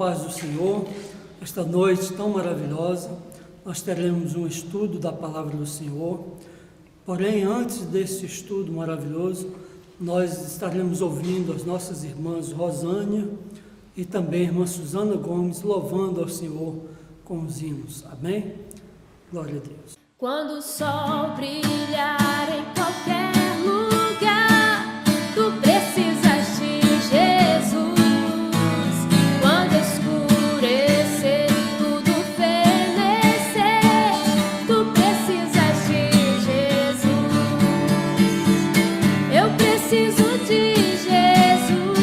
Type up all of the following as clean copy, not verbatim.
paz do Senhor. Esta noite tão maravilhosa, nós teremos um estudo da palavra do Senhor. Porém, antes desse estudo maravilhoso, nós estaremos ouvindo as nossas irmãs Rosânia e também a irmã Suzana Gomes louvando ao Senhor com os hinos. Amém? Glória a Deus. Quando o sol brilhar em qualquer lugar, tu precisas de Jesus. Quando escurecer, tudo fenecer, tu precisas de Jesus. Eu preciso de Jesus.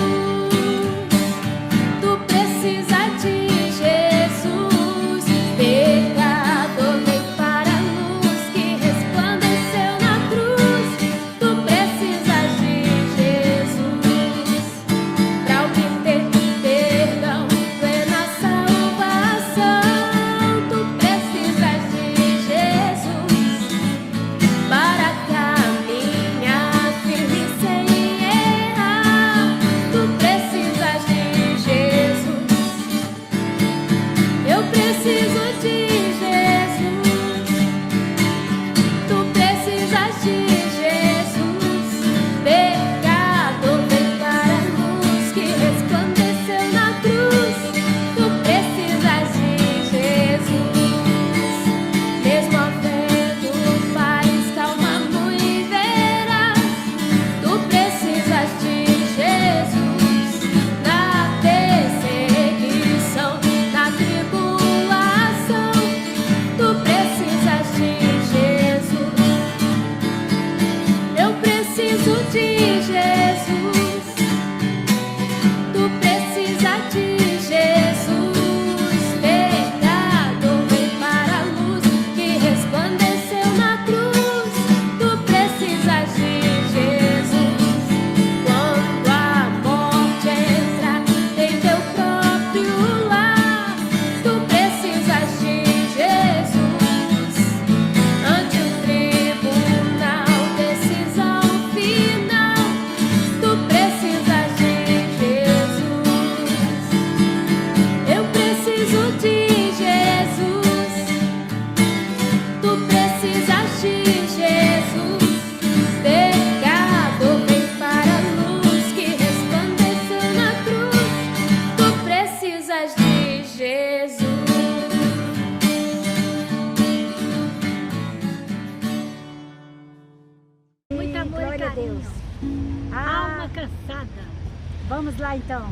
Tu precisa de Jesus. Pecador, vem para a luz que resplandeceu na cruz. Tu precisas de Jesus. Para obter perdão, plena salvação, tu precisas de Jesus. Para caminhar firme sem errar, tu precisas de Jesus. Eu preciso de Jesus. Tu precisas de Jesus. Pecador, vem para a luz que resplandeceu na cruz. Tu precisas de Jesus. Mesmo havendo pares calma muito veraz, tu precisas de Jesus. Na perseguição, na tribulação, tu precisas de Jesus. Eu preciso de Jesus. Tu precisa de Jesus. Pecador, vem para a luz que resplandeceu na cruz. Tu precisas de Jesus. Quando a morte entrar em teu próprio lar, tu precisas de Jesus. Ante o tribunal, decisão final, tu precisas de Jesus. Eu preciso de Jesus. Tu precisas de Jesus. Pecador, vem para a luz que resplandeceu na cruz. Tu precisas de Jesus. Muito amor e Glória a carinho. Deus. Alma cansada. Vamos lá então.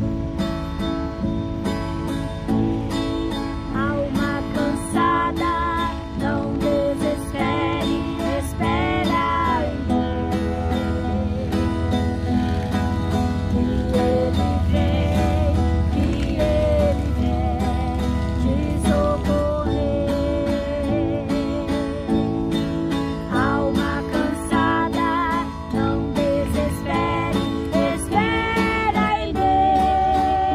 Alma cansada, não desespere, espera em Deus. Que Ele vem te socorrer. Alma cansada, não desespere, espera em Deus.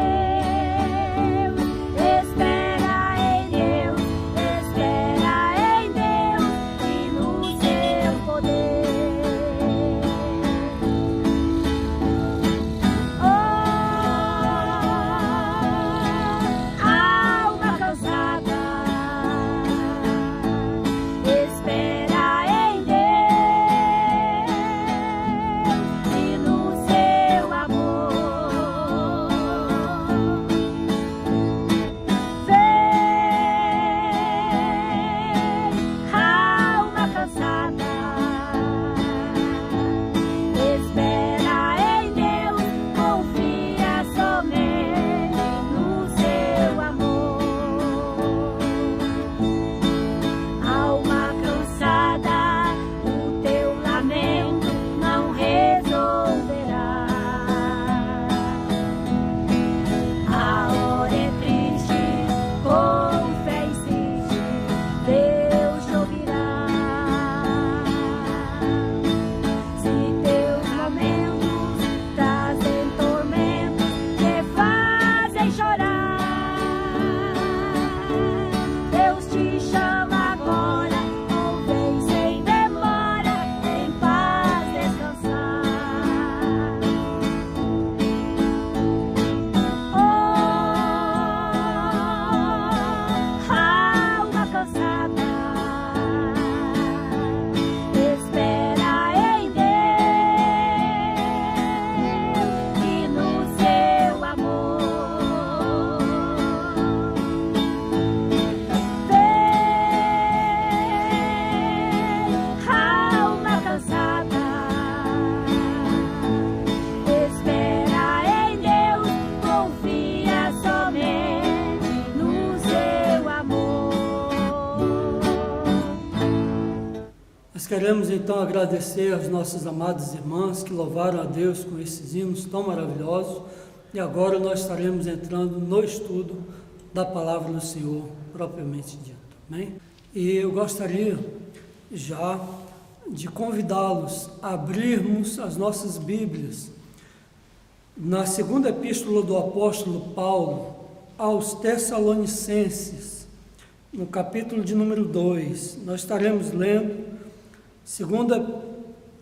queremos então agradecer às nossas amadas irmãs que louvaram a Deus com esses hinos tão maravilhosos, e agora nós estaremos entrando no estudo da palavra do Senhor, propriamente dito. Amém? E eu gostaria já de convidá-los a abrirmos as nossas Bíblias na segunda epístola do apóstolo Paulo aos Tessalonicenses, no capítulo de número 2. Nós estaremos lendo 2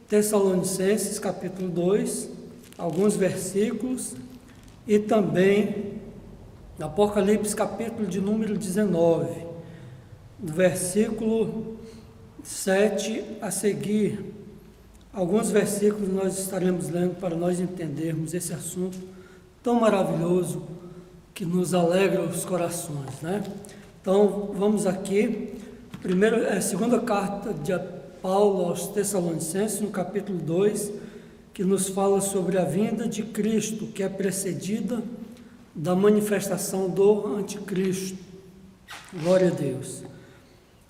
Tessalonicenses, capítulo 2, alguns versículos, e também Apocalipse, capítulo de número 19, do versículo 7 a seguir. Alguns versículos nós estaremos lendo para nós entendermos esse assunto tão maravilhoso que nos alegra os corações, né? Então, vamos aqui, segunda carta de Paulo aos Tessalonicenses, no capítulo 2, que nos fala sobre a vinda de Cristo, que é precedida da manifestação do anticristo. Glória a Deus.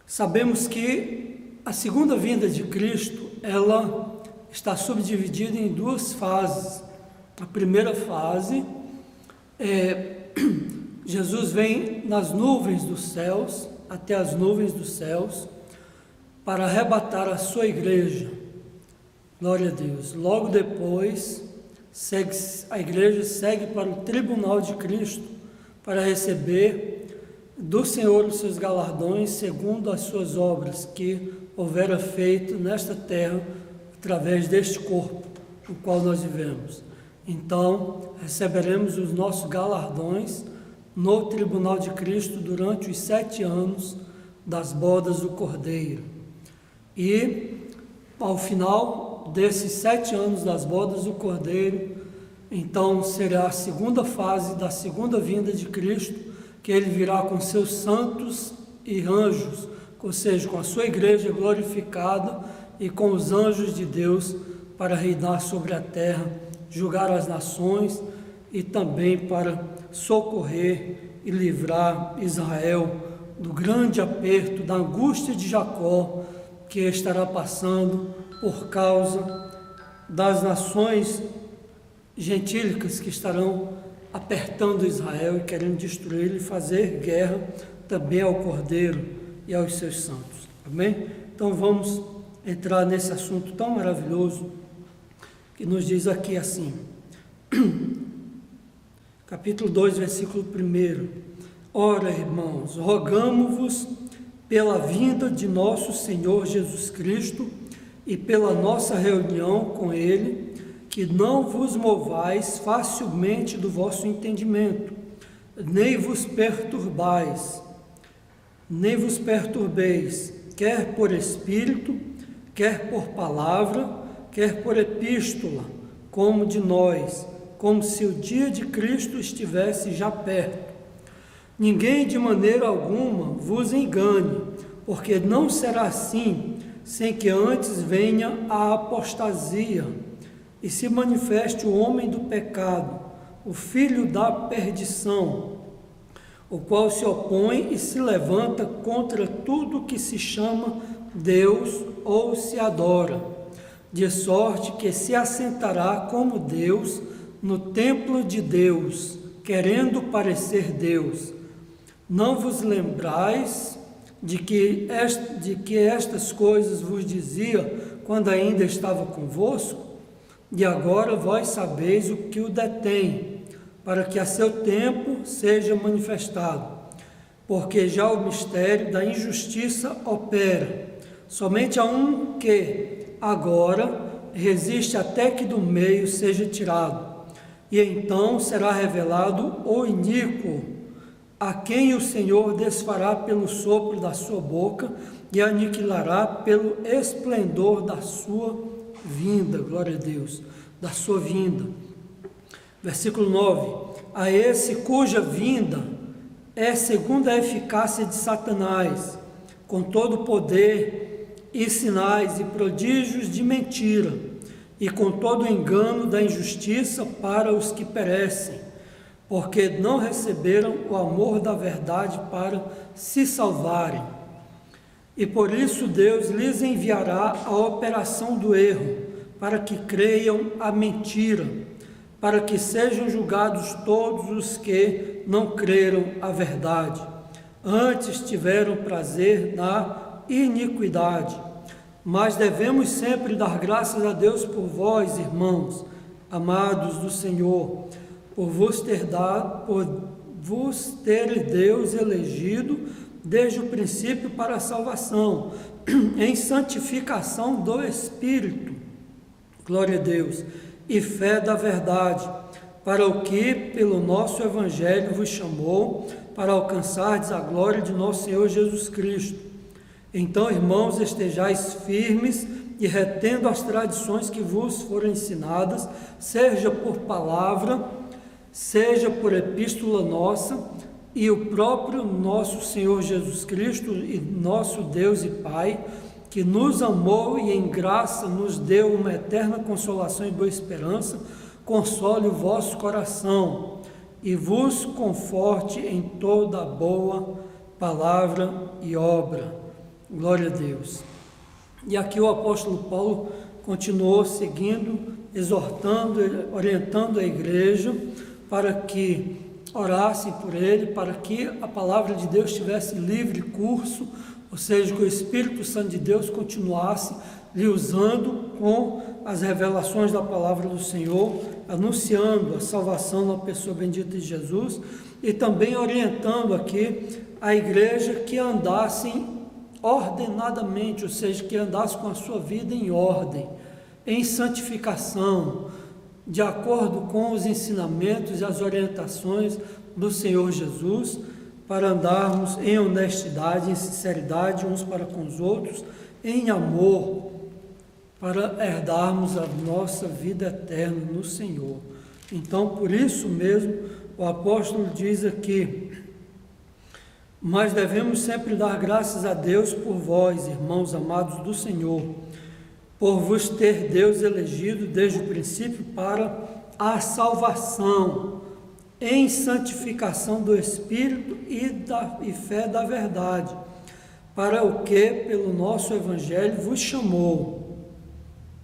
Sabemos que a segunda vinda de Cristo, ela está subdividida em duas fases. A primeira fase Jesus vem nas nuvens dos céus, até as nuvens dos céus, para arrebatar a sua igreja. Glória a Deus. Logo depois, a igreja segue para o tribunal de Cristo, para receber do Senhor os seus galardões, segundo as suas obras que houvera feito nesta terra, através deste corpo, no qual nós vivemos. Então, receberemos os nossos galardões no tribunal de Cristo durante os 7 anos das bodas do Cordeiro. E, ao final desses 7 anos das bodas do Cordeiro, então será a segunda fase da segunda vinda de Cristo, que ele virá com seus santos e anjos, ou seja, com a sua igreja glorificada e com os anjos de Deus, para reinar sobre a terra, julgar as nações e também para socorrer e livrar Israel do grande aperto, da angústia de Jacó, que estará passando por causa das nações gentílicas que estarão apertando Israel e querendo destruí-lo e fazer guerra também ao Cordeiro e aos seus santos. Amém? Então vamos entrar nesse assunto tão maravilhoso que nos diz aqui assim, capítulo 2, versículo 1. Ora, irmãos, rogamo-vos pela vinda de nosso Senhor Jesus Cristo e pela nossa reunião com Ele, que não vos movais facilmente do vosso entendimento, nem vos perturbeis, quer por espírito, quer por palavra, quer por epístola, como de nós, como se o dia de Cristo estivesse já perto. Ninguém de maneira alguma vos engane, porque não será assim, sem que antes venha a apostasia, e se manifeste o homem do pecado, o filho da perdição, o qual se opõe e se levanta contra tudo que se chama Deus ou se adora, de sorte que se assentará como Deus no templo de Deus, querendo parecer Deus. Não vos lembrais de que estas coisas vos dizia quando ainda estava convosco? E agora vós sabeis o que o detém, para que a seu tempo seja manifestado. Porque já o mistério da injustiça opera. Somente há um que, agora, resiste até que do meio seja tirado. E então será revelado o iníquo, a quem o Senhor desfará pelo sopro da sua boca e aniquilará pelo esplendor da sua vinda. Glória a Deus, da sua vinda. Versículo 9. A esse cuja vinda é segundo a eficácia de Satanás, com todo o poder e sinais e prodígios de mentira, e com todo o engano da injustiça para os que perecem, porque não receberam o amor da verdade para se salvarem. E por isso Deus lhes enviará a operação do erro, para que creiam a mentira, para que sejam julgados todos os que não creram a verdade. Antes tiveram prazer na iniquidade. Mas devemos sempre dar graças a Deus por vós, irmãos, amados do Senhor, por vos ter Deus elegido desde o princípio para a salvação, em santificação do Espírito, glória a Deus, e fé da verdade, para o que pelo nosso Evangelho vos chamou, para alcançardes a glória de nosso Senhor Jesus Cristo. Então, irmãos, estejais firmes e retendo as tradições que vos foram ensinadas, seja por palavra, seja por epístola nossa, e o próprio nosso Senhor Jesus Cristo, e nosso Deus e Pai, que nos amou e em graça nos deu uma eterna consolação e boa esperança, console o vosso coração e vos conforte em toda a boa palavra e obra. Glória a Deus. E aqui o apóstolo Paulo continuou seguindo, exortando, orientando a igreja para que orassem por ele, para que a palavra de Deus tivesse livre curso, ou seja, que o Espírito Santo de Deus continuasse lhe usando com as revelações da palavra do Senhor, anunciando a salvação na pessoa bendita de Jesus, e também orientando aqui a igreja que andassem ordenadamente, ou seja, que andasse com a sua vida em ordem, em santificação, de acordo com os ensinamentos e as orientações do Senhor Jesus, para andarmos em honestidade, em sinceridade uns para com os outros, em amor, para herdarmos a nossa vida eterna no Senhor. Então, por isso mesmo, o apóstolo diz aqui: mas devemos sempre dar graças a Deus por vós, irmãos amados do Senhor, por vos ter Deus elegido desde o princípio para a salvação, em santificação do Espírito e fé da verdade, para o que pelo nosso Evangelho vos chamou,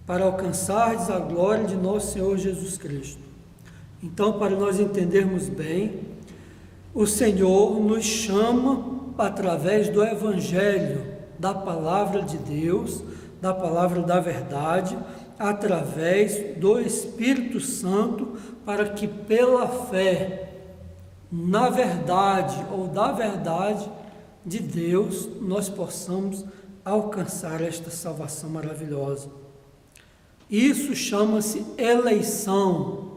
para alcançardes a glória de nosso Senhor Jesus Cristo. Então, para nós entendermos bem, o Senhor nos chama através do Evangelho, da palavra de Deus, da palavra da verdade, através do Espírito Santo, para que pela fé, na verdade ou da verdade de Deus, nós possamos alcançar esta salvação maravilhosa. Isso chama-se eleição.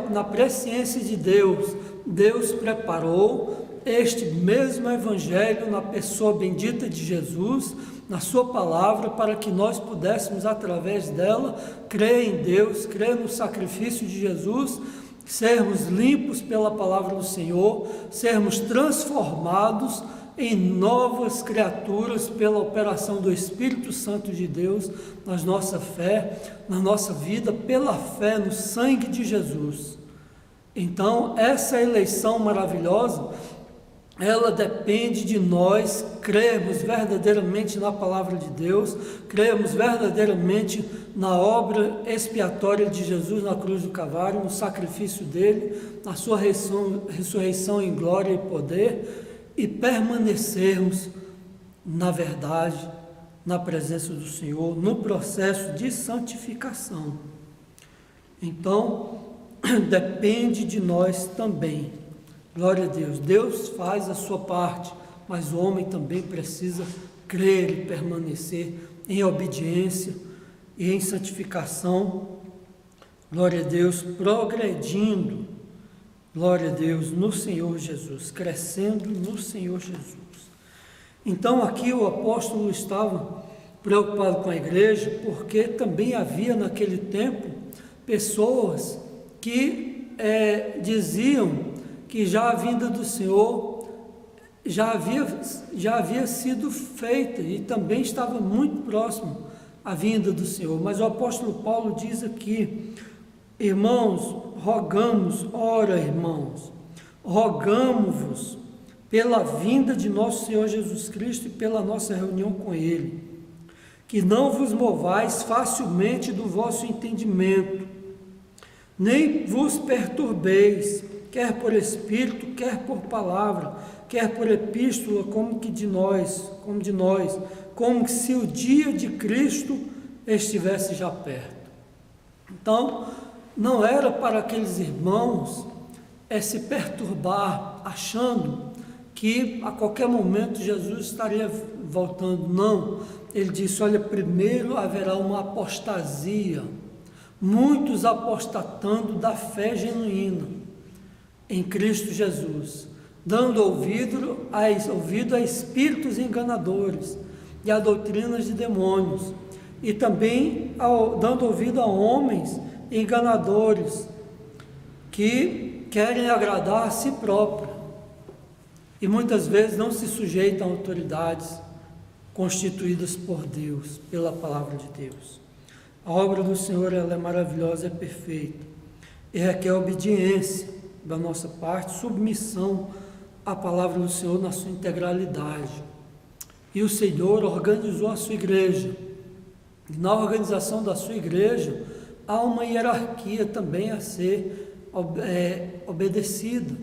Na presciência de Deus, Deus preparou este mesmo Evangelho na pessoa bendita de Jesus, na sua palavra, para que nós pudéssemos, através dela, crer em Deus, crer no sacrifício de Jesus, sermos limpos pela palavra do Senhor, sermos transformados em novas criaturas pela operação do Espírito Santo de Deus na nossa fé, na nossa vida, pela fé no sangue de Jesus. Então, essa eleição maravilhosa, ela depende de nós crermos verdadeiramente na palavra de Deus, crermos verdadeiramente na obra expiatória de Jesus na cruz do Calvário, no sacrifício dele, na sua ressurreição em glória e poder, e permanecermos na verdade, na presença do Senhor, no processo de santificação. Então, depende de nós também. Glória a Deus. Deus faz a sua parte, mas o homem também precisa crer e permanecer em obediência e em santificação. Glória a Deus, progredindo, glória a Deus, no Senhor Jesus, crescendo no Senhor Jesus. Então aqui o apóstolo estava preocupado com a igreja, porque também havia naquele tempo pessoas que diziam que já a vinda do Senhor já havia sido feita e também estava muito próximo à vinda do Senhor. Mas o apóstolo Paulo diz aqui: irmãos, rogamos, ora irmãos, rogamo-vos pela vinda de nosso Senhor Jesus Cristo e pela nossa reunião com Ele. Que não vos movais facilmente do vosso entendimento, nem vos perturbeis, quer por espírito, quer por palavra, quer por epístola, como de nós, como se o dia de Cristo estivesse já perto. Então, não era para aqueles irmãos se perturbar, achando que a qualquer momento Jesus estaria voltando. Não, ele disse, olha, primeiro haverá uma apostasia, muitos apostatando da fé genuína em Cristo Jesus, dando ouvido a espíritos enganadores e a doutrinas de demônios, e também dando ouvido a homens enganadores que querem agradar a si próprios e muitas vezes não se sujeitam a autoridades constituídas por Deus, pela palavra de Deus. A obra do Senhor, ela é maravilhosa, é perfeita e requer obediência da nossa parte, submissão à palavra do Senhor na sua integralidade. E o Senhor organizou a sua igreja. E na organização da sua igreja há uma hierarquia também a ser obedecida,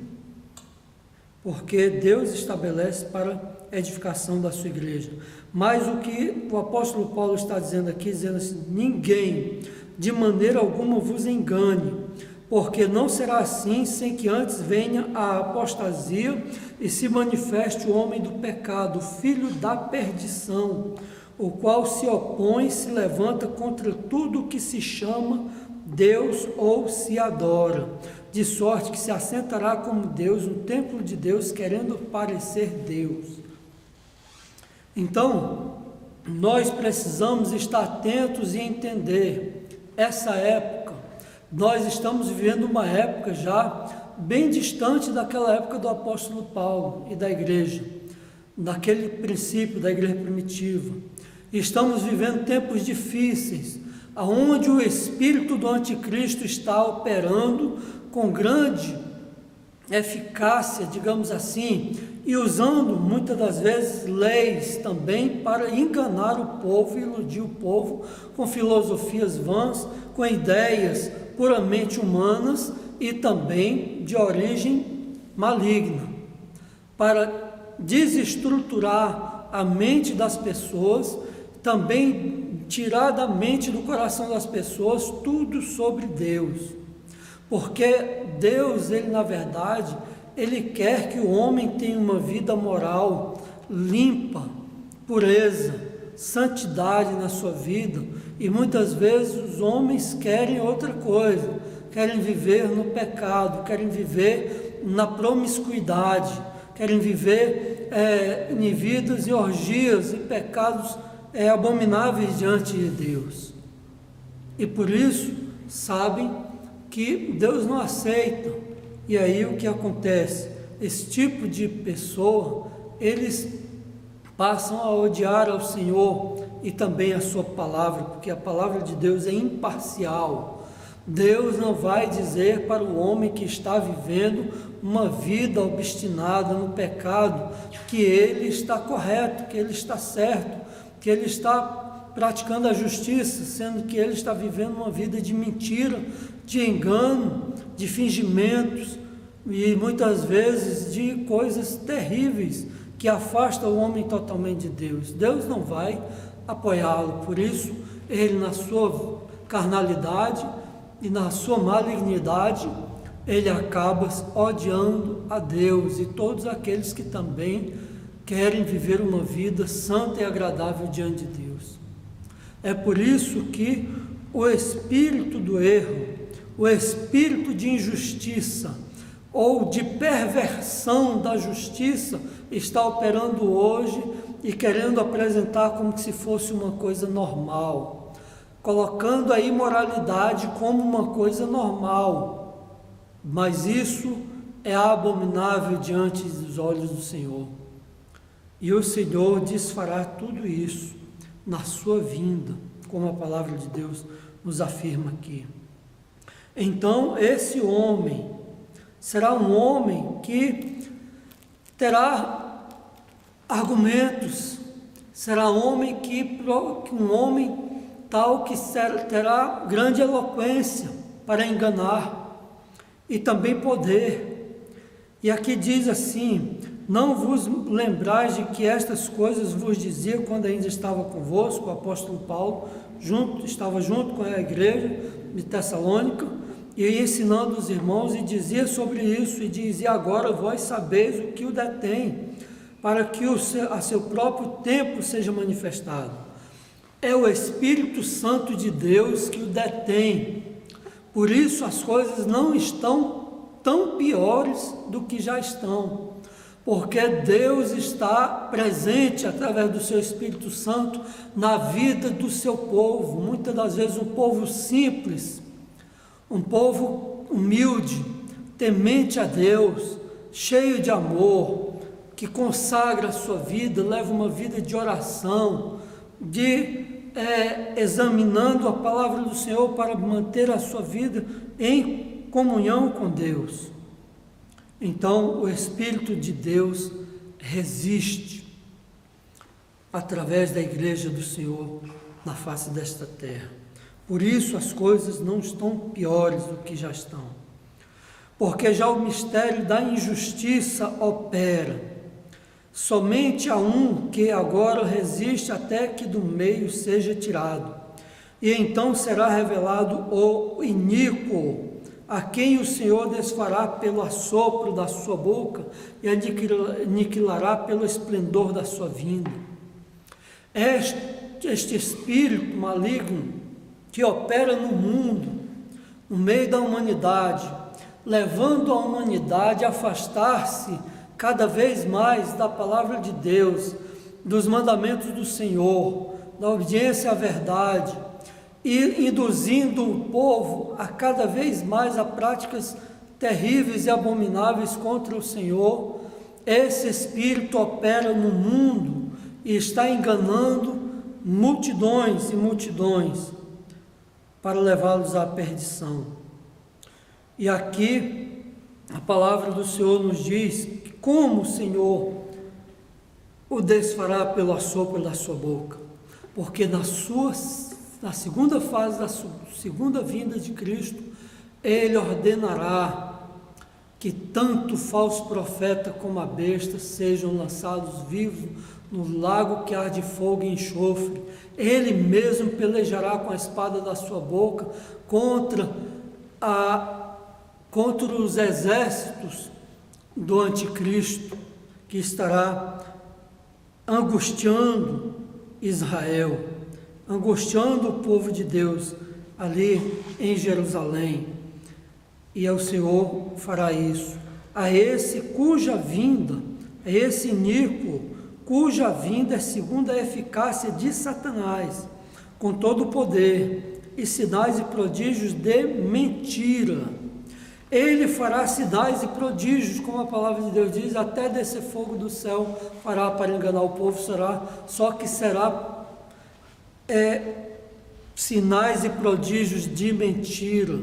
porque Deus estabelece para a edificação da sua igreja. Mas o que o apóstolo Paulo está dizendo aqui, dizendo assim, ninguém de maneira alguma vos engane, porque não será assim sem que antes venha a apostasia e se manifeste o homem do pecado, o filho da perdição, o qual se opõe e se levanta contra tudo o que se chama Deus ou se adora, de sorte que se assentará como Deus no templo de Deus, querendo parecer Deus. Então, nós precisamos estar atentos e entender essa época. Nós estamos vivendo uma época já bem distante daquela época do apóstolo Paulo e da igreja, daquele princípio da igreja primitiva. Estamos vivendo tempos difíceis, onde o espírito do anticristo está operando com grande eficácia, digamos assim, e usando muitas das vezes leis também para enganar o povo, iludir o povo com filosofias vãs, com ideias puramente humanas e também de origem maligna, para desestruturar a mente das pessoas, também tirar da mente, do coração das pessoas tudo sobre Deus, porque Deus, ele na verdade, ele quer que o homem tenha uma vida moral limpa, pureza, santidade na sua vida, e muitas vezes os homens querem outra coisa, querem viver no pecado, querem viver na promiscuidade, querem viver em vidas e orgias e pecados abomináveis diante de Deus, e por isso sabem que Deus não aceita. E aí o que acontece? Esse tipo de pessoa, eles passam a odiar ao Senhor e também a sua palavra, porque a palavra de Deus é imparcial. Deus não vai dizer para o homem que está vivendo uma vida obstinada no pecado que ele está correto, que ele está certo, que ele está praticando a justiça, sendo que ele está vivendo uma vida de mentira, de engano, de fingimentos e muitas vezes de coisas terríveis que afastam o homem totalmente de Deus. Deus não vai apoiá-lo, por isso ele, na sua carnalidade e na sua malignidade, ele acaba odiando a Deus e todos aqueles que também querem viver uma vida santa e agradável diante de Deus. É por isso que o espírito do erro, o espírito de injustiça ou de perversão da justiça está operando hoje e querendo apresentar como se fosse uma coisa normal, colocando a imoralidade como uma coisa normal, mas isso é abominável diante dos olhos do Senhor. E o Senhor desfará tudo isso na sua vinda, como a palavra de Deus nos afirma aqui. Então, esse homem será um homem que terá argumentos, será um homem tal que terá grande eloquência para enganar e também poder. E aqui diz assim: não vos lembrais de que estas coisas vos dizia quando ainda estava convosco. O apóstolo Paulo estava junto com a igreja de Tessalônica e ensinando os irmãos, e dizia sobre isso, e dizia: agora vós sabeis o que o detém, para que a seu próprio tempo seja manifestado. É o Espírito Santo de Deus que o detém. Por isso as coisas não estão tão piores do que já estão, porque Deus está presente através do seu Espírito Santo na vida do seu povo, muitas das vezes um povo simples, um povo humilde, temente a Deus, cheio de amor, que consagra a sua vida, leva uma vida de oração, examinando a palavra do Senhor para manter a sua vida em comunhão com Deus. Então o Espírito de Deus resiste através da igreja do Senhor na face desta terra. Por isso as coisas não estão piores do que já estão, porque já o mistério da injustiça opera. Somente há um que agora resiste até que do meio seja tirado, e então será revelado o iníquo, a quem o Senhor desfará pelo assopro da sua boca e aniquilará pelo esplendor da sua vinda. Este espírito maligno que opera no mundo, no meio da humanidade, levando a humanidade a afastar-se cada vez mais da palavra de Deus, dos mandamentos do Senhor, da obediência à verdade, e induzindo o povo a cada vez mais a práticas terríveis e abomináveis contra o Senhor. Esse espírito opera no mundo e está enganando multidões e multidões para levá-los à perdição. E aqui a palavra do Senhor nos diz que como o Senhor o desfará pelo assopro da sua boca, porque na segunda fase da segunda vinda de Cristo, Ele ordenará que tanto o falso profeta como a besta sejam lançados vivos no lago que arde fogo e enxofre. Ele mesmo pelejará com a espada da sua boca contra os exércitos do anticristo, que estará angustiando Israel, angustiando o povo de Deus ali em Jerusalém. E o Senhor fará isso a esse cuja vinda, a esse iníquo, cuja vinda é segundo a eficácia de Satanás, com todo o poder e sinais e prodígios de mentira. Ele fará sinais e prodígios, como a palavra de Deus diz, até descer fogo do céu fará para enganar o povo, só que será sinais e prodígios de mentira.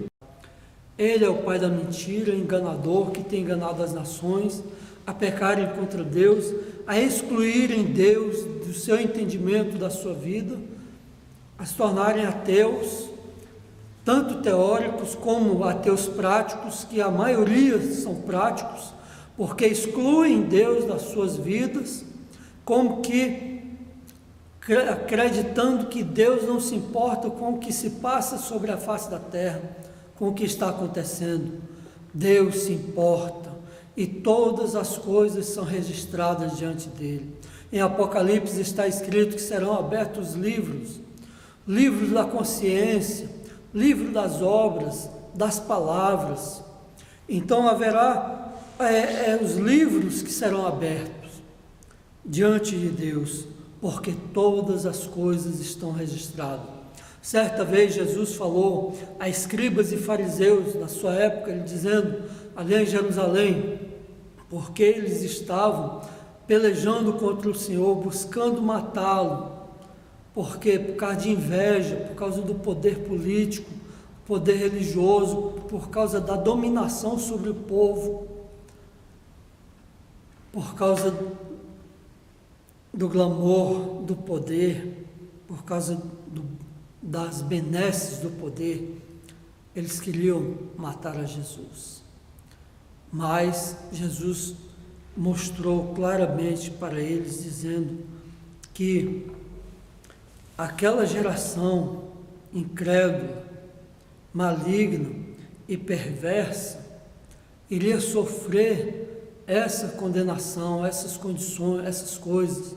Ele é o pai da mentira, enganador, que tem enganado as nações a pecarem contra Deus, a excluírem Deus do seu entendimento da sua vida, a se tornarem ateus, tanto teóricos como ateus práticos, que a maioria são práticos, porque excluem Deus das suas vidas, como que acreditando que Deus não se importa com o que se passa sobre a face da terra, com o que está acontecendo. Deus se importa e todas as coisas são registradas diante dele. Em Apocalipse está escrito que serão abertos livros da consciência, livro das obras, das palavras. Então haverá os livros que serão abertos diante de Deus, porque todas as coisas estão registradas. Certa vez Jesus falou a escribas e fariseus na sua época, ele dizendo, ali em Jerusalém, porque eles estavam pelejando contra o Senhor, buscando matá-lo, porque por causa de inveja, por causa do poder político, poder religioso, por causa da dominação sobre o povo. por causa do glamour do poder, por causa das benesses do poder, eles queriam matar a Jesus. Mas Jesus mostrou claramente para eles, dizendo que aquela geração incrédula, maligna e perversa iria sofrer essa condenação, essas condições, essas coisas,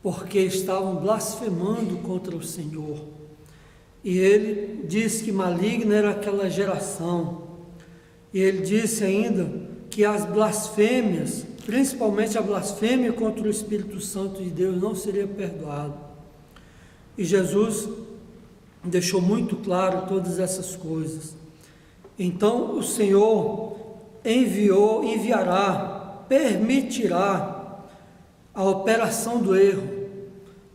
porque estavam blasfemando contra o Senhor. E ele disse que maligna era aquela geração. E ele disse ainda que as blasfêmias, principalmente a blasfêmia contra o Espírito Santo de Deus, não seria perdoado. E Jesus deixou muito claro todas essas coisas. Então o Senhor enviará, permitirá a operação do erro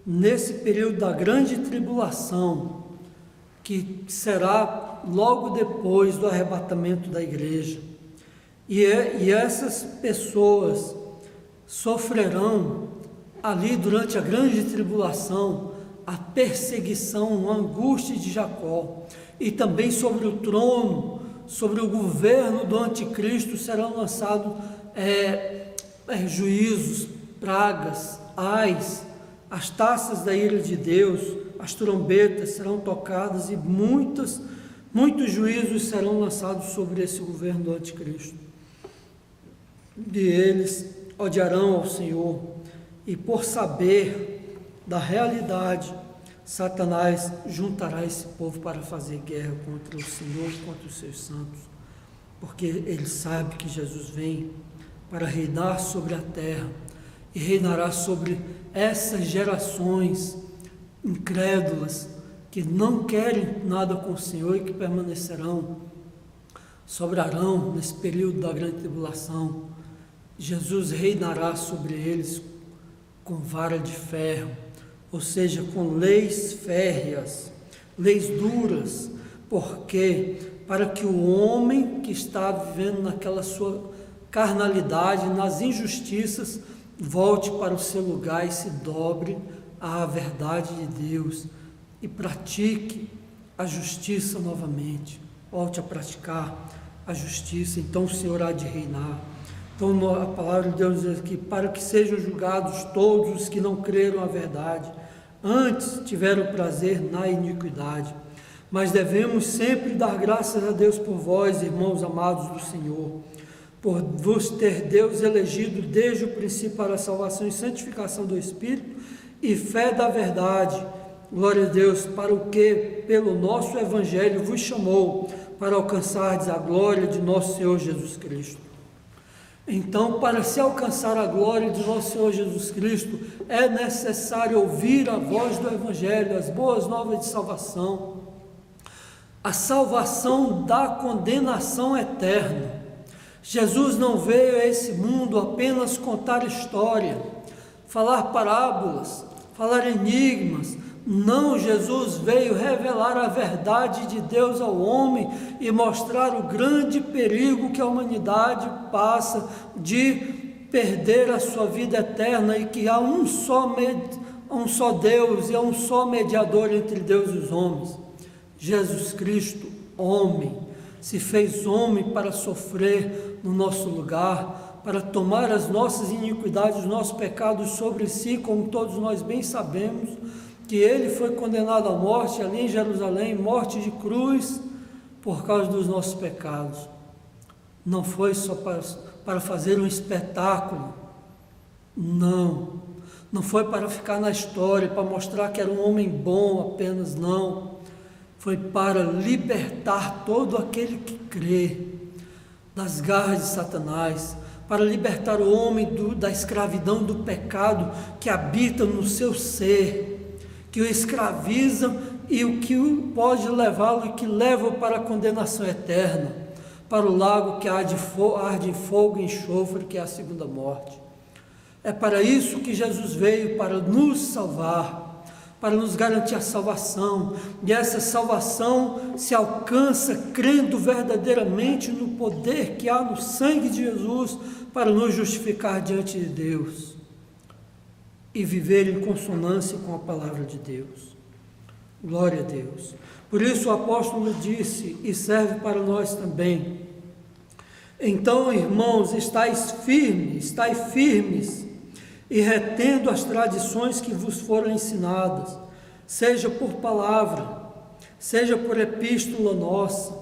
nesse período da grande tribulação, que será logo depois do arrebatamento da igreja. E essas pessoas sofrerão ali durante a grande tribulação a perseguição, a angústia de Jacó, e também sobre o trono, sobre o governo do anticristo serão lançados juízos, pragas, ais, as taças da ira de Deus, as trombetas serão tocadas e muitos juízos serão lançados sobre esse governo do anticristo. E eles odiarão ao Senhor, e por saber da realidade, Satanás juntará esse povo para fazer guerra contra o Senhor e contra os seus santos, porque ele sabe que Jesus vem para reinar sobre a terra, e reinará sobre essas gerações incrédulas que não querem nada com o Senhor e que sobrarão nesse período da grande tribulação. Jesus reinará sobre eles com vara de ferro, ou seja, com leis férreas, leis duras, porque para que o homem que está vivendo naquela sua carnalidade, nas injustiças, volte para o seu lugar e se dobre à verdade de Deus e pratique a justiça novamente, volte a praticar a justiça, então o Senhor há de reinar. Então a palavra de Deus diz aqui, para que sejam julgados todos os que não creram a verdade, antes tiveram prazer na iniquidade. Mas devemos sempre dar graças a Deus por vós, irmãos amados do Senhor, por vos ter Deus elegido desde o princípio para a salvação e santificação do Espírito e fé da verdade. Glória a Deus, para o que pelo nosso Evangelho vos chamou, para alcançardes a glória de nosso Senhor Jesus Cristo. Então, para se alcançar a glória de nosso Senhor Jesus Cristo, é necessário ouvir a voz do Evangelho, as boas novas de salvação, a salvação da condenação eterna. Jesus não veio a esse mundo apenas contar história, falar parábolas, falar enigmas. Não, Jesus veio revelar a verdade de Deus ao homem e mostrar o grande perigo que a humanidade passa de perder a sua vida eterna e que há um só Deus e há um só mediador entre Deus e os homens. Jesus Cristo, homem, se fez homem para sofrer no nosso lugar, para tomar as nossas iniquidades, os nossos pecados sobre si, como todos nós bem sabemos, que ele foi condenado à morte ali em Jerusalém, morte de cruz, por causa dos nossos pecados. Não foi só para fazer um espetáculo, não foi para ficar na história, para mostrar que era um homem bom apenas, não, foi para libertar todo aquele que crê das garras de Satanás, para libertar o homem da escravidão do pecado que habita no seu ser, que o escraviza e o que pode levá-lo e que leva para a condenação eterna, para o lago que arde em fogo e enxofre, que é a segunda morte. É para isso que Jesus veio, para nos salvar, para nos garantir a salvação, e essa salvação se alcança crendo verdadeiramente no poder que há no sangue de Jesus para nos justificar diante de Deus e viver em consonância com a palavra de Deus. Glória a Deus. Por isso o apóstolo disse, e serve para nós também: então, irmãos, estáis firmes, e retendo as tradições que vos foram ensinadas, seja por palavra, seja por epístola nossa,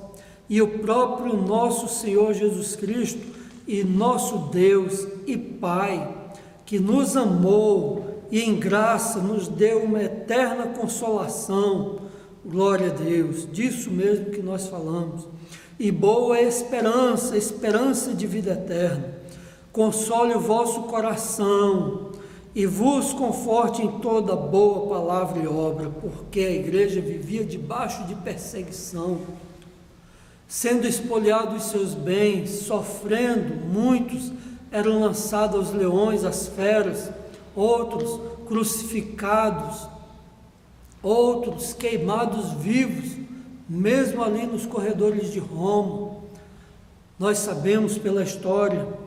e o próprio nosso Senhor Jesus Cristo, e nosso Deus e Pai, que nos amou e em graça nos deu uma eterna consolação, glória a Deus, disso mesmo que nós falamos, e boa esperança, esperança de vida eterna, console o vosso coração e vos conforte em toda boa palavra e obra, porque a igreja vivia debaixo de perseguição, sendo espoliado os seus bens, sofrendo, muitos eram lançados aos leões, às feras, outros crucificados, outros queimados vivos, mesmo ali nos corredores de Roma. Nós sabemos pela história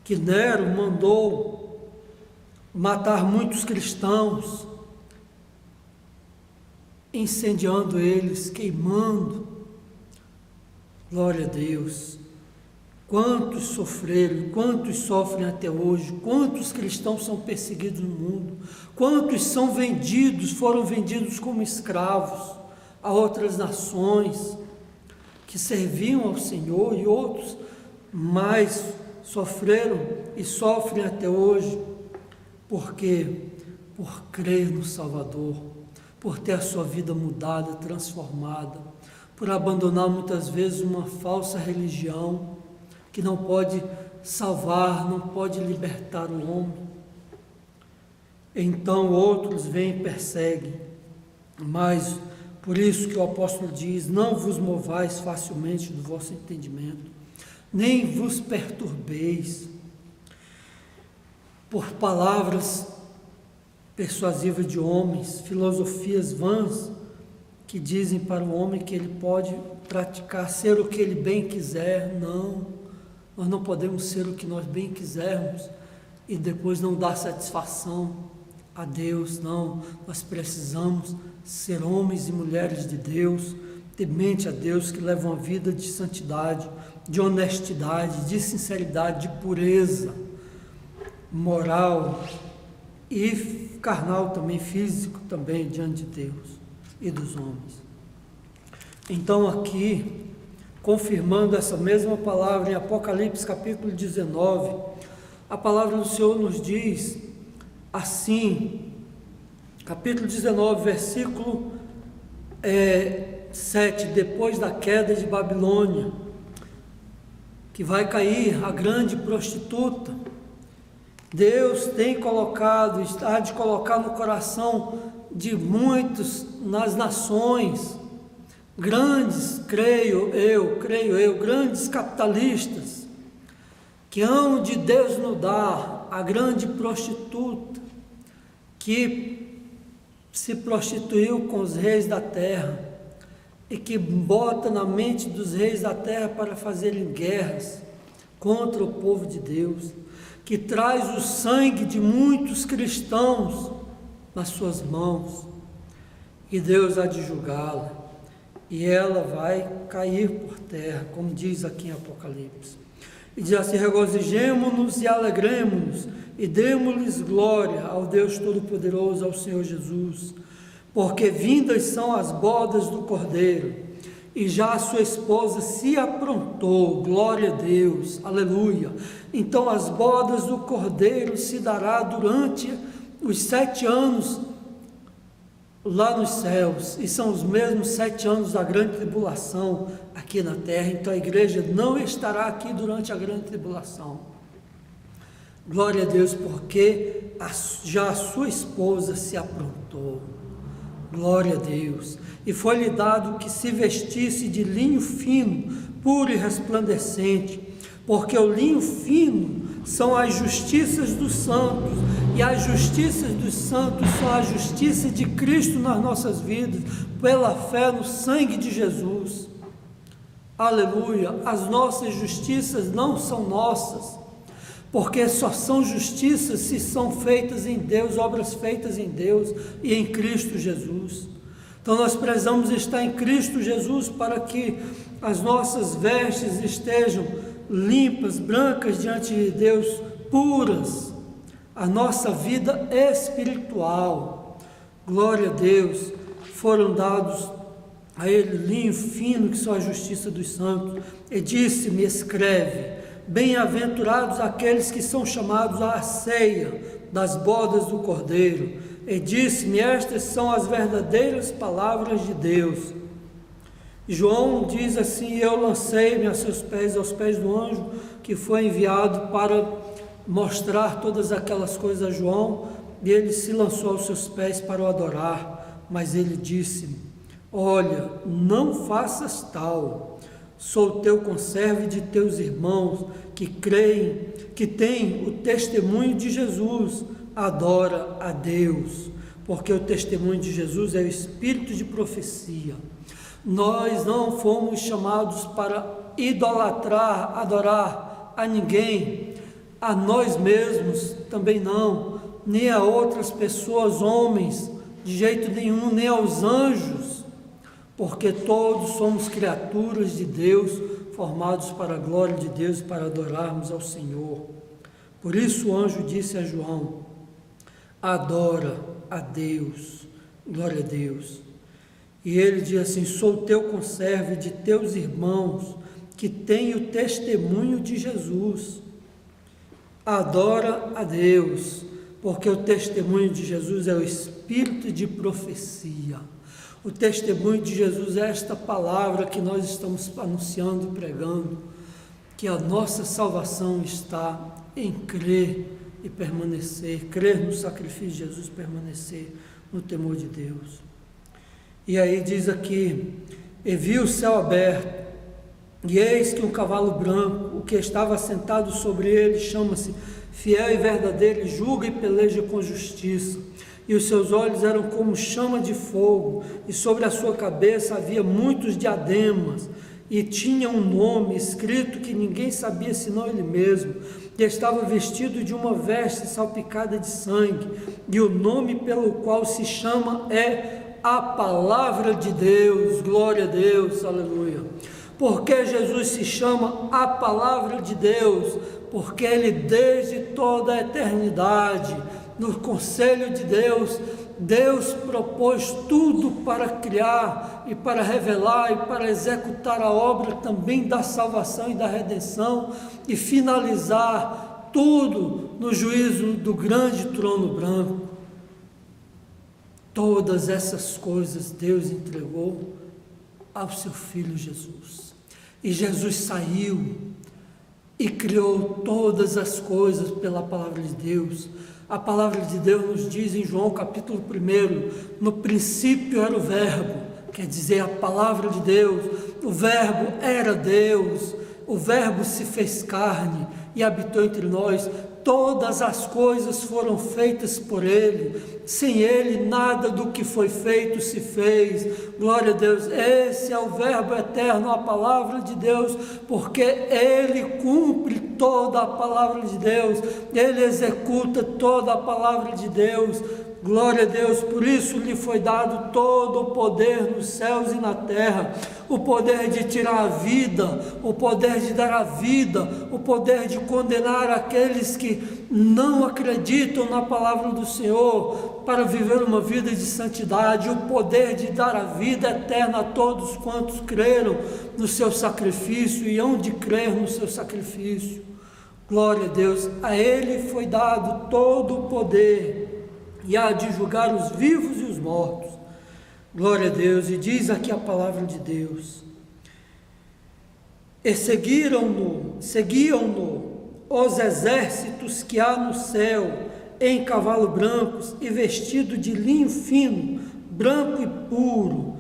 que Nero mandou matar muitos cristãos, incendiando eles, queimando. Glória a Deus. Quantos sofreram, quantos sofrem até hoje, quantos cristãos são perseguidos no mundo, quantos são vendidos, foram vendidos como escravos a outras nações que serviam ao Senhor, e outros mais sofreram e sofrem até hoje. Por quê? Por crer no Salvador, por ter a sua vida mudada, transformada, por abandonar muitas vezes uma falsa religião que não pode salvar, não pode libertar o homem. Então outros vêm e perseguem, mas por isso que o apóstolo diz: não vos movais facilmente do vosso entendimento, nem vos perturbeis por palavras persuasivas de homens, filosofias vãs, que dizem para o homem que ele pode praticar, ser o que ele bem quiser. Não, nós não podemos ser o que nós bem quisermos e depois não dar satisfação a Deus. Não, nós precisamos ser homens e mulheres de Deus, temente a Deus, que levam a vida de santidade, de honestidade, de sinceridade, de pureza moral e carnal também, físico também, diante de Deus e dos homens. Então aqui, confirmando essa mesma palavra em Apocalipse capítulo 19, a palavra do Senhor nos diz assim, capítulo 19, versículo 7, depois da queda de Babilônia, que vai cair a grande prostituta, Deus tem colocado, está de colocar no coração de muitos nas nações, grandes, creio eu, grandes capitalistas, que hão de desnudar a grande prostituta, que se prostituiu com os reis da terra, e que bota na mente dos reis da terra para fazerem guerras contra o povo de Deus, que traz o sangue de muitos cristãos nas suas mãos, e Deus há de julgá-la, e ela vai cair por terra, como diz aqui em Apocalipse. E diz assim: regozijemo-nos e alegremo-nos, e demo-lhes glória ao Deus Todo-Poderoso, ao Senhor Jesus, porque vindas são as bodas do Cordeiro, e já a sua esposa se aprontou, glória a Deus, aleluia. Então as bodas do Cordeiro se dará durante os 7 anos lá nos céus, e são os mesmos 7 anos da grande tribulação aqui na terra. Então a igreja não estará aqui durante a grande tribulação, glória a Deus, porque já a sua esposa se aprontou, glória a Deus, e foi-lhe dado que se vestisse de linho fino, puro e resplandecente, porque o linho fino são as justiças dos santos, E as justiças dos santos são a justiça de Cristo nas nossas vidas, pela fé no sangue de Jesus. Aleluia! As nossas justiças não são nossas, porque só são justiças se são feitas em Deus, obras feitas em Deus e em Cristo Jesus. Então nós precisamos estar em Cristo Jesus para que as nossas vestes estejam limpas, brancas diante de Deus, puras. A nossa vida espiritual, glória a Deus, foram dados a ele linho fino, que são a justiça dos santos. E disse-me, escreve: bem-aventurados aqueles que são chamados à ceia das bodas do Cordeiro. E disse-me, estas são as verdadeiras palavras de Deus. João diz assim: eu lancei-me a seus pés, aos pés do anjo que foi enviado para mostrar todas aquelas coisas a João, e ele se lançou aos seus pés para o adorar. Mas ele disse-me: olha, não faças tal, sou teu conservo de teus irmãos que creem, que têm o testemunho de Jesus, adora a Deus, porque o testemunho de Jesus é o espírito de profecia. Nós não fomos chamados para idolatrar, adorar a ninguém, a nós mesmos também não, nem a outras pessoas, homens, de jeito nenhum, nem aos anjos, porque todos somos criaturas de Deus, formados para a glória de Deus, para adorarmos ao Senhor. Por isso o anjo disse a João: adora a Deus, glória a Deus. E ele diz assim: sou teu conservo de teus irmãos, que têm o testemunho de Jesus. Adora a Deus, porque o testemunho de Jesus é o espírito de profecia. O testemunho de Jesus é esta palavra que nós estamos anunciando e pregando, que a nossa salvação está em crer e permanecer, crer no sacrifício de Jesus, permanecer no temor de Deus. E aí diz aqui: e vi o céu aberto, e eis que um cavalo branco, o que estava sentado sobre ele chama-se Fiel e Verdadeiro, e julga e peleja com justiça. E os seus olhos eram como chama de fogo, e sobre a sua cabeça havia muitos diademas, e tinha um nome escrito que ninguém sabia senão ele mesmo, e estava vestido de uma veste salpicada de sangue, e o nome pelo qual se chama é a Palavra de Deus. Glória a Deus, aleluia. Porque Jesus se chama a Palavra de Deus? Porque ele desde toda a eternidade, no conselho de Deus, Deus propôs tudo para criar e para revelar e para executar a obra também da salvação e da redenção, e finalizar tudo no juízo do grande trono branco. Todas essas coisas Deus entregou ao seu Filho Jesus. E Jesus saiu e criou todas as coisas pela palavra de Deus. A palavra de Deus nos diz em João capítulo 1, no princípio era o verbo, quer dizer, a palavra de Deus, o verbo era Deus, o verbo se fez carne e habitou entre nós. Todas as coisas foram feitas por ele, sem ele nada do que foi feito se fez. Glória a Deus. Esse é o verbo eterno, a palavra de Deus, porque ele cumpre toda a palavra de Deus, ele executa toda a palavra de Deus. Glória a Deus. Por isso lhe foi dado todo o poder nos céus e na terra, o poder de tirar a vida, o poder de dar a vida, o poder de condenar aqueles que não acreditam na palavra do Senhor, para viver uma vida de santidade, o poder de dar a vida eterna a todos quantos creram no seu sacrifício e hão de crer no seu sacrifício. Glória a Deus. A ele foi dado todo o poder, e há de julgar os vivos e os mortos. Glória a Deus. E diz aqui a palavra de Deus: e seguiam-no os exércitos que há no céu, em cavalo brancos e vestido de linho fino, branco e puro.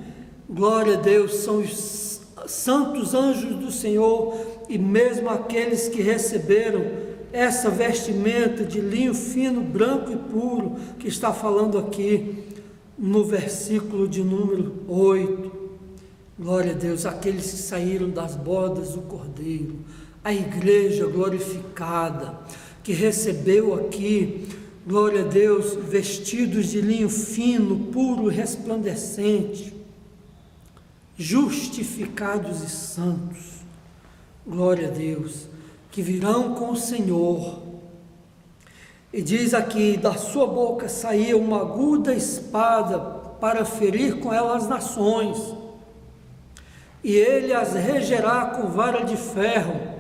Glória a Deus. São os santos anjos do Senhor, e mesmo aqueles que receberam essa vestimenta de linho fino, branco e puro, que está falando aqui no versículo de número 8. Glória a Deus, aqueles que saíram das bodas do Cordeiro, a igreja glorificada, que recebeu aqui, glória a Deus, vestidos de linho fino, puro e resplandecente, justificados e santos, glória a Deus, que virão com o Senhor. E diz aqui, da sua boca saía uma aguda espada para ferir com ela as nações, e ele as regerá com vara de ferro,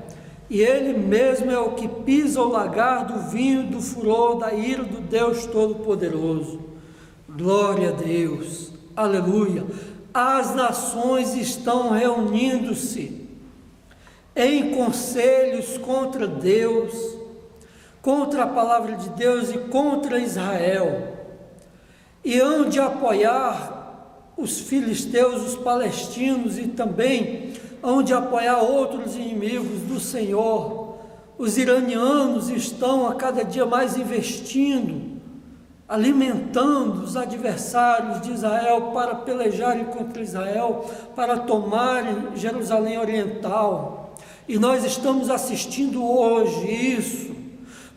e ele mesmo é o que pisa o lagar do vinho do furor da ira do Deus Todo-Poderoso. Glória a Deus, aleluia. As nações estão reunindo-se em conselhos contra Deus, contra a palavra de Deus e contra Israel, e hão de apoiar os filisteus, os palestinos, e também hão de apoiar outros inimigos do Senhor. Os iranianos estão a cada dia mais investindo, alimentando os adversários de Israel para pelejarem contra Israel, para tomarem Jerusalém Oriental, e nós estamos assistindo hoje isso.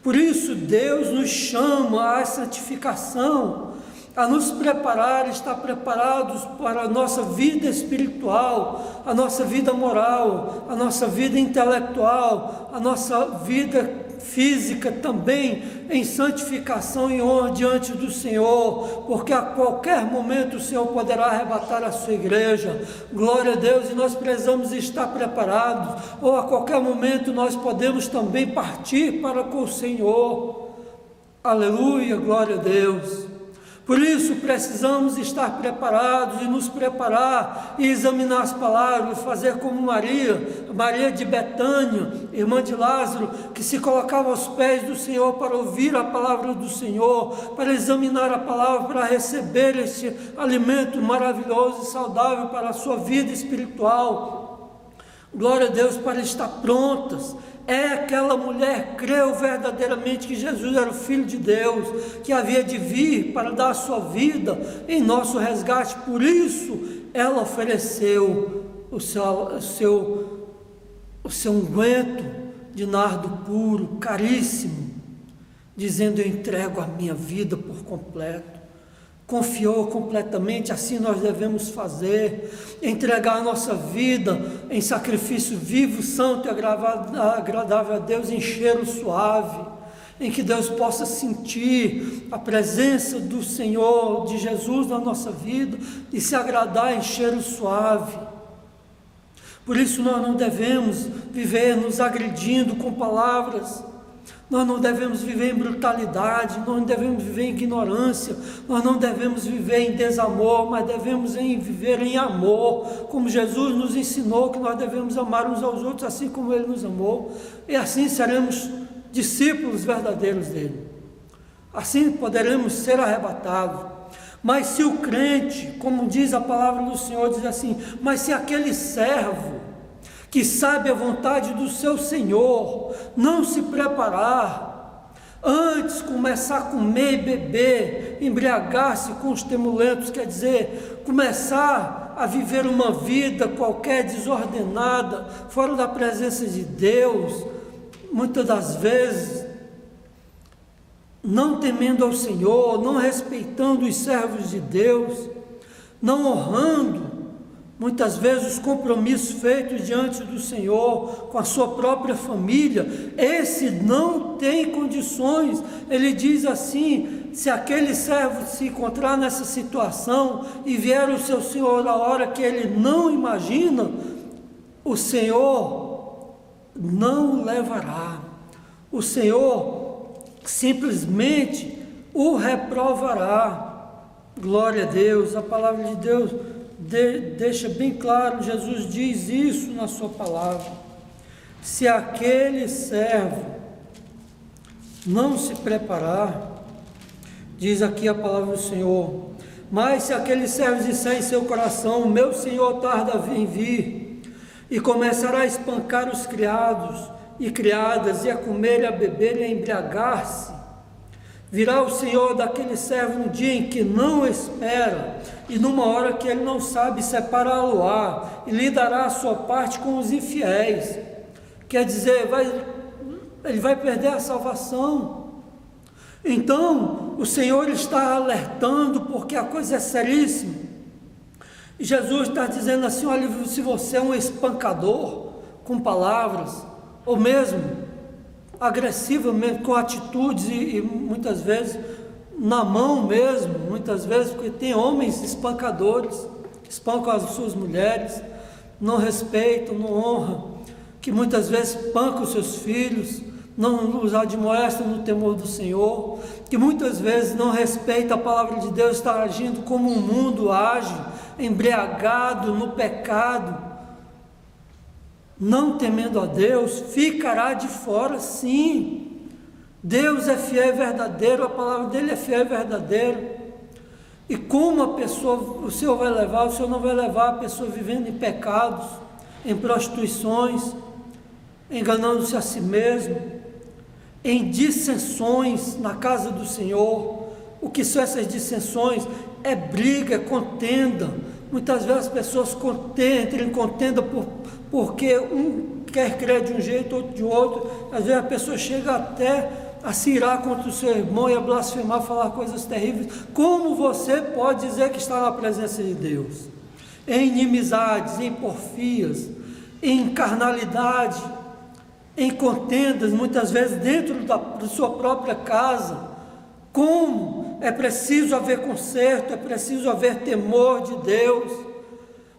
Por isso Deus nos chama à santificação, a nos preparar, estar preparados para a nossa vida espiritual, a nossa vida moral, a nossa vida intelectual, a nossa vida física também, em santificação e honra diante do Senhor, porque a qualquer momento o Senhor poderá arrebatar a sua igreja. Glória a Deus, e nós precisamos estar preparados, ou a qualquer momento nós podemos também partir para com o Senhor. Aleluia, glória a Deus. Por isso precisamos estar preparados e nos preparar e examinar as palavras, fazer como Maria de Betânia, irmã de Lázaro, que se colocava aos pés do Senhor para ouvir a palavra do Senhor, para examinar a palavra, para receber esse alimento maravilhoso e saudável para a sua vida espiritual. Glória a Deus, para estar prontas. É aquela mulher que creu verdadeiramente que Jesus era o Filho de Deus, que havia de vir para dar a sua vida em nosso resgate. Por isso ela ofereceu o seu unguento de nardo puro, caríssimo, dizendo: eu entrego a minha vida por completo. Confiou completamente. Assim nós devemos fazer, entregar a nossa vida em sacrifício vivo, santo e agradável a Deus, em cheiro suave, em que Deus possa sentir a presença do Senhor, de Jesus na nossa vida, e se agradar em cheiro suave. Por isso nós não devemos viver nos agredindo com palavras, nós não devemos viver em brutalidade, nós não devemos viver em ignorância, nós não devemos viver em desamor, mas devemos viver em amor, como Jesus nos ensinou que nós devemos amar uns aos outros assim como Ele nos amou, e assim seremos discípulos verdadeiros dEle, assim poderemos ser arrebatados. Mas se o crente, como diz a palavra do Senhor, diz assim: mas se aquele servo que sabe a vontade do seu Senhor não se preparar, antes começar a comer e beber, embriagar-se com os temulentos, quer dizer, começar a viver uma vida qualquer desordenada, fora da presença de Deus, muitas das vezes não temendo ao Senhor, não respeitando os servos de Deus, não honrando muitas vezes os compromissos feitos diante do Senhor, com a sua própria família, esse não tem condições. Ele diz assim: se aquele servo se encontrar nessa situação e vier o seu Senhor na hora que ele não imagina, o Senhor não o levará, o Senhor simplesmente o reprovará. Glória a Deus. A palavra de Deus deixa bem claro, Jesus diz isso na sua palavra: se aquele servo não se preparar, diz aqui a palavra do Senhor, mas se aquele servo disser em seu coração: meu Senhor tarda em vir, e começará a espancar os criados e criadas, e a comer, e a beber, e a embriagar-se. Virá o Senhor daquele servo no dia em que não espera, e numa hora que ele não sabe separá-lo-á, e lhe dará a sua parte com os infiéis. Quer dizer, ele vai perder a salvação. Então, o Senhor está alertando, porque a coisa é seríssima. E Jesus está dizendo assim: olha, se você é um espancador, com palavras, ou mesmo agressivo, mesmo, com atitudes, e muitas vezes na mão mesmo, muitas vezes, porque tem homens espancadores, que espancam as suas mulheres, não respeitam, não honram, que muitas vezes espancam os seus filhos, não os admoestam no temor do Senhor, que muitas vezes não respeita a palavra de Deus, está agindo como o mundo age, embriagado no pecado, não temendo a Deus, ficará de fora, sim. Deus é fiel e verdadeiro, a palavra dele é fiel e verdadeira. E como a pessoa, o Senhor vai levar, o Senhor não vai levar a pessoa vivendo em pecados, em prostituições, enganando-se a si mesmo, em dissensões na casa do Senhor. O que são essas dissensões? É briga, é contenda. Muitas vezes as pessoas entram em contenda porque um quer crer de um jeito, outro de outro. Às vezes a pessoa chega até a se irar contra o seu irmão e a blasfemar, falar coisas terríveis. Como você pode dizer que está na presença de Deus? Em inimizades, em porfias, em carnalidade, em contendas, muitas vezes dentro da sua própria casa. Como é preciso haver conserto, é preciso haver temor de Deus,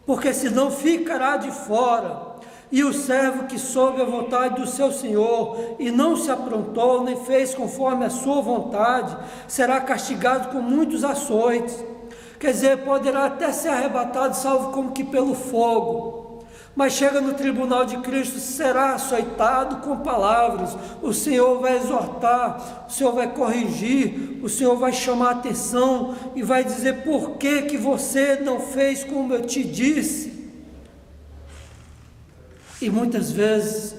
porque senão ficará de fora. E o servo que soube a vontade do seu Senhor e não se aprontou, nem fez conforme a sua vontade, será castigado com muitos açoites. Quer dizer, poderá até ser arrebatado, salvo como que pelo fogo. Mas chega no tribunal de Cristo, será açoitado com palavras. O Senhor vai exortar, o Senhor vai corrigir, o Senhor vai chamar a atenção e vai dizer: por que você não fez como eu te disse? E muitas vezes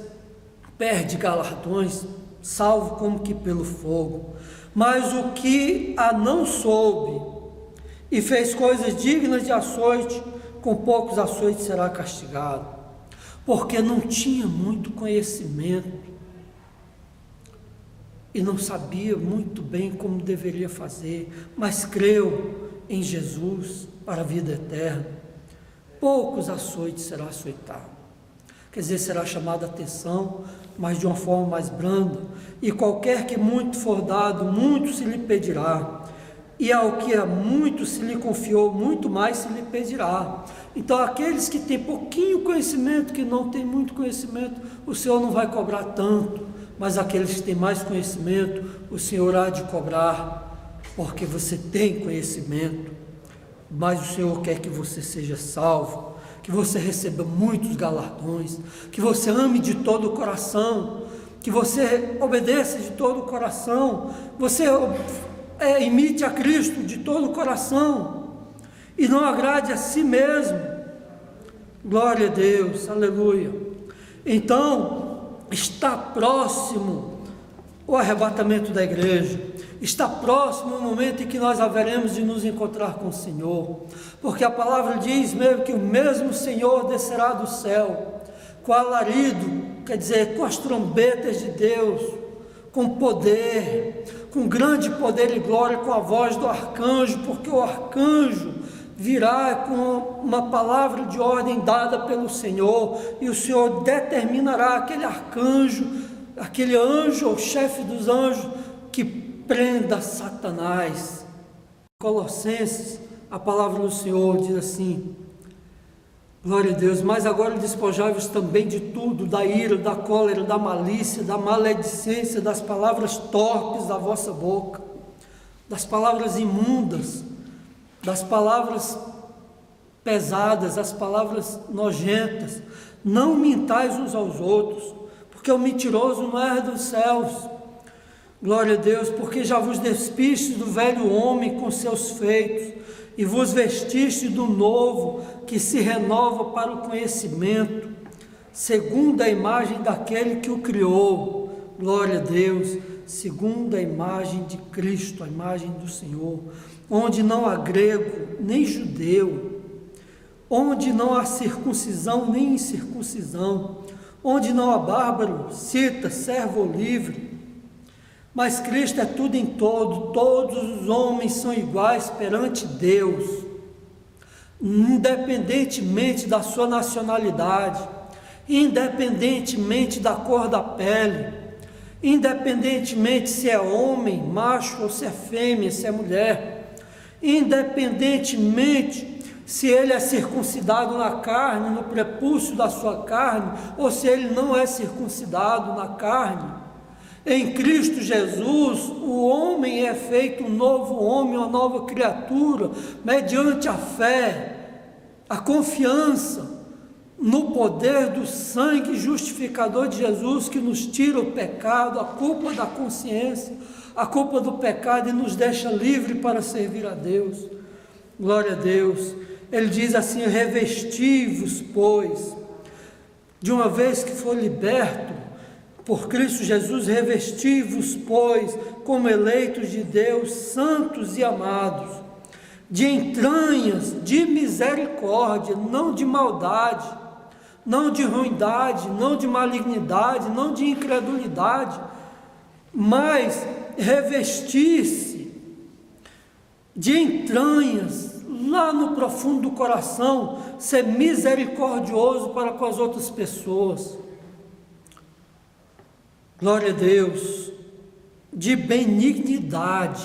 perde galardões, salvo como que pelo fogo. Mas o que a não soube e fez coisas dignas de açoite, com poucos açoites será castigado, porque não tinha muito conhecimento e não sabia muito bem como deveria fazer, mas creu em Jesus para a vida eterna. Poucos açoites será açoitado, quer dizer, será chamada a atenção, mas de uma forma mais branda. E qualquer que muito for dado, muito se lhe pedirá, e ao que a muito se lhe confiou, muito mais se lhe pedirá. Então, aqueles que têm pouquinho conhecimento, que não têm muito conhecimento, o Senhor não vai cobrar tanto, mas aqueles que têm mais conhecimento, o Senhor há de cobrar, porque você tem conhecimento. Mas o Senhor quer que você seja salvo, que você receba muitos galardões, que você ame de todo o coração, que você obedeça de todo o coração, você imite a Cristo de todo o coração e não agrade a si mesmo. Glória a Deus, aleluia. Então, está próximo o arrebatamento da igreja, está próximo o momento em que nós haveremos de nos encontrar com o Senhor, porque a palavra diz mesmo que o mesmo Senhor descerá do céu, com alarido, quer dizer, com as trombetas de Deus, com poder, com grande poder e glória, com a voz do arcanjo, porque o arcanjo virá com uma palavra de ordem dada pelo Senhor, e o Senhor determinará aquele arcanjo, aquele anjo, o chefe dos anjos, que prenda Satanás. Colossenses, a palavra do Senhor diz assim: glória a Deus, mas agora despojai-vos também de tudo, da ira, da cólera, da malícia, da maledicência, das palavras torpes da vossa boca, das palavras imundas, das palavras pesadas, das palavras nojentas. Não mintais uns aos outros, porque o mentiroso não é dos céus. Glória a Deus, porque já vos despistes do velho homem com seus feitos, e vos vestiste do novo, que se renova para o conhecimento, segundo a imagem daquele que o criou. Glória a Deus, segundo a imagem de Cristo, a imagem do Senhor, onde não há grego nem judeu, onde não há circuncisão nem incircuncisão, onde não há bárbaro, cita, servo ou livre, mas Cristo é tudo em todo, todos os homens são iguais perante Deus, independentemente da sua nacionalidade, independentemente da cor da pele, independentemente se é homem, macho, ou se é fêmea, se é mulher, independentemente se ele é circuncidado na carne, no prepúcio da sua carne, ou se ele não é circuncidado na carne. Em Cristo Jesus, o homem é feito um novo homem, uma nova criatura, mediante a fé, a confiança no poder do sangue justificador de Jesus, que nos tira o pecado, a culpa da consciência, a culpa do pecado, e nos deixa livre para servir a Deus. Glória a Deus. Ele diz assim: revesti-vos, pois, de uma vez que for liberto por Cristo Jesus, revesti-vos, pois, como eleitos de Deus, santos e amados, de entranhas, de misericórdia, não de maldade, não de ruindade, não de malignidade, não de incredulidade, mas revestir-se de entranhas, lá no profundo do coração, ser misericordioso para com as outras pessoas. Glória a Deus. De benignidade,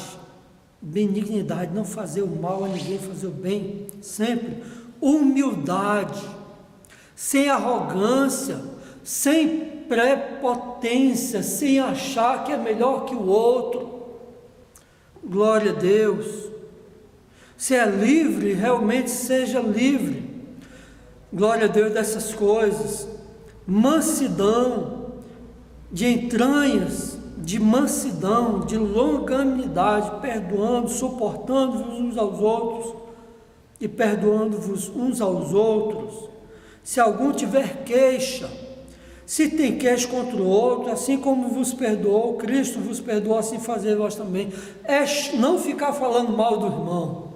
benignidade, não fazer o mal a ninguém, fazer o bem sempre. Humildade, sem arrogância, sem prepotência, sem achar que é melhor que o outro. Glória a Deus. Se é livre, realmente seja livre. Glória a Deus dessas coisas. Mansidão, de entranhas, de mansidão, de longanimidade, perdoando, suportando-vos uns aos outros e perdoando-vos uns aos outros. Se algum tiver queixa, se tem queixa contra o outro, assim como vos perdoou, Cristo vos perdoou, assim fazei vós também. É não ficar falando mal do irmão,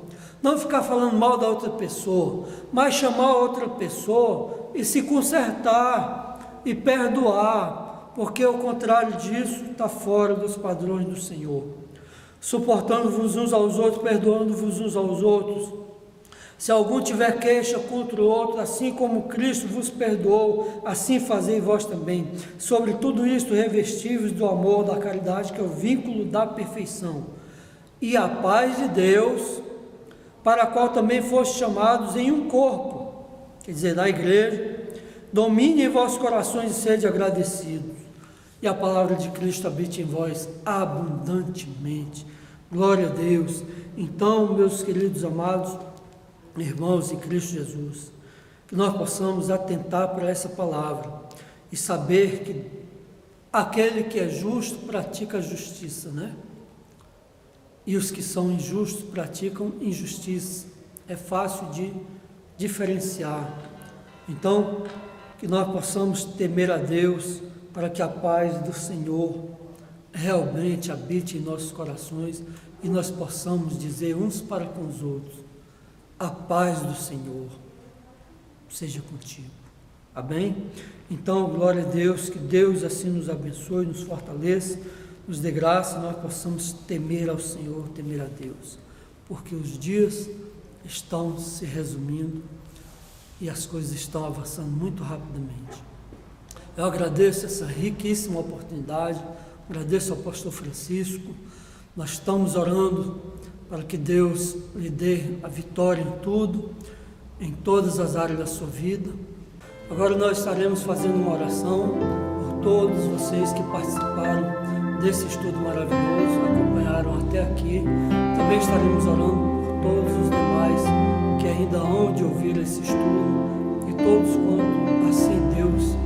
não ficar falando mal da outra pessoa, mas chamar a outra pessoa e se consertar e perdoar, porque o contrário disso está fora dos padrões do Senhor. Suportando-vos uns aos outros, perdoando-vos uns aos outros. Se algum tiver queixa contra o outro, assim como Cristo vos perdoou, assim fazei vós também. Sobre tudo isto, revesti-vos do amor, da caridade, que é o vínculo da perfeição. E a paz de Deus, para a qual também fostes chamados em um corpo, quer dizer, da igreja, domine em vossos corações e sede agradecidos. E a palavra de Cristo habite em vós abundantemente. Glória a Deus. Então, meus queridos amados irmãos em Cristo Jesus, que nós possamos atentar para essa palavra e saber que aquele que é justo pratica a justiça, né? E os que são injustos praticam injustiça. É fácil de diferenciar. Então, que nós possamos temer a Deus, para que a paz do Senhor realmente habite em nossos corações e nós possamos dizer uns para com os outros: a paz do Senhor seja contigo. Amém? Então, glória a Deus, que Deus assim nos abençoe, nos fortaleça, nos dê graça, nós possamos temer ao Senhor, temer a Deus, porque os dias estão se resumindo e as coisas estão avançando muito rapidamente. Eu agradeço essa riquíssima oportunidade, agradeço ao pastor Francisco. Nós estamos orando para que Deus lhe dê a vitória em tudo, em todas as áreas da sua vida. Agora nós estaremos fazendo uma oração por todos vocês que participaram desse estudo maravilhoso, acompanharam até aqui. Também estaremos orando por todos os demais que ainda hão de ouvir esse estudo e todos quanto assim Deus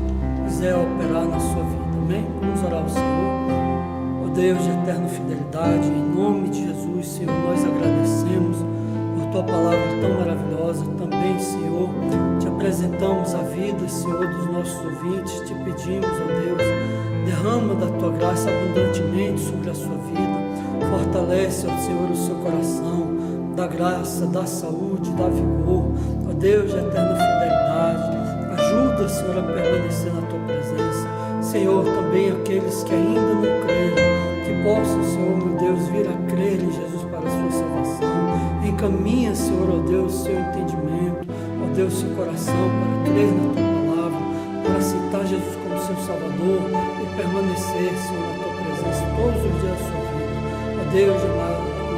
quiser operar na sua vida. Amém? Vamos orar ao Senhor. Ó Deus de eterna fidelidade, em nome de Jesus, Senhor, nós agradecemos por tua palavra tão maravilhosa. Também, Senhor, te apresentamos a vida, Senhor, dos nossos ouvintes. Te pedimos, ó Deus, derrama da tua graça abundantemente sobre a sua vida. Fortalece, ó Senhor, o seu coração, da graça, da saúde, da vigor, ó Deus de eterna fidelidade. Ajuda, Senhor, a permanecer na tua presença. Senhor, também aqueles que ainda não creram, que possam, Senhor, meu Deus, vir a crer em Jesus para a sua salvação. Encaminha, Senhor, ó Deus, seu entendimento, ó Deus, seu coração para crer na tua palavra, para aceitar Jesus como seu Salvador e permanecer, Senhor, na tua presença todos os dias da sua vida. Ó Deus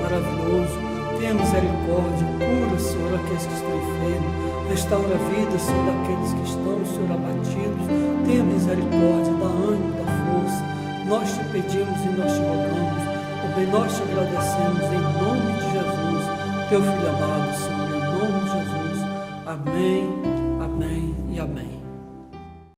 maravilhoso, tenha misericórdia, cura, Senhor, aqueles que estão enfermos, restaura a vida, Senhor, daqueles que estão, Senhor, abatidos. Tenha misericórdia, dá ânimo, dá força. Nós te pedimos e nós te rogamos, também nós te agradecemos em nome de Jesus, teu Filho amado, Senhor, em nome de Jesus. Amém, amém e amém.